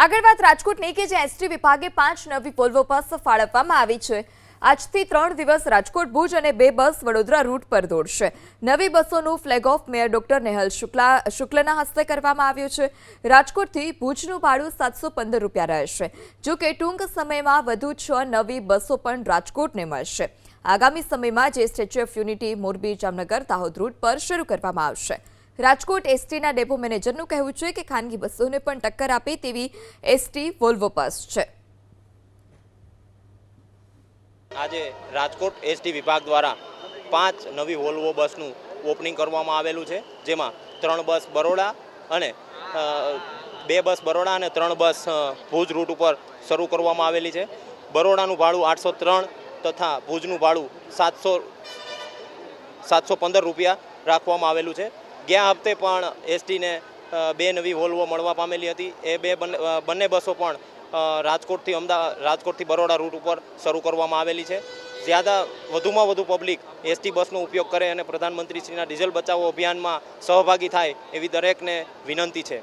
આગળ વાત રાજકોટની કે જે એસટી વિભાગે 5 નવી વોલ્વો બસ ફાળવવામાં આવી છે। આજથી 3 દિવસ રાજકોટ ભુજ અને 2 બસ વડોદરા રૂટ પર દોડશે। નવી બસોનું flag off mayor doctor Nehal શુક્લના હસ્તે કરવામાં આવ્યું છે। રાજકોટથી ભુજનું ભાડું 715 રૂપિયા રહેશે। જો કે ટૂંક સમયમાં વધુ 6 નવી બસો પણ રાજકોટને મળશે। આગામી સમયમાં જે statue of unity Morbi Jamnagar Dahod route પર શરૂ કરવામાં આવશે। રાજકોટ એસટીના ડેપો મેનેજરનું કહેવું છે કે ખાનગી બસોને પણ ટક્કર આપે તેવી એસટી વોલ્વો બસ છે। આજે રાજકોટ એસટી વિભાગ દ્વારા 5 નવી વોલ્વો બસનું ઓપનિંગ કરવામાં આવેલું છે, જેમાં 3 બસ બરોડા અને 2 બસ બરોડા અને 3 બસ ભુજ રૂટ ઉપર શરૂ કરવામાં આવેલી છે। બરોડાનું ભાડું 803 તથા ભુજનું ભાડું 715 રૂપિયા રાખવામાં આવેલું છે। ગયા હપ્તે પણ એસટીને 2 નવી વોલ્વો મળવા પામેલી હતી। એ બંને બસો પણ રાજકોટથી બરોડા રૂટ ઉપર શરૂ કરવામાં આવેલી છે। વધુમાં વધુ પબ્લિક એસટી બસનો ઉપયોગ કરે અને પ્રધાનમંત્રીશ્રીના ડીઝલ બચાવો અભિયાનમાં સહભાગી થાય એવી દરેકને વિનંતી છે।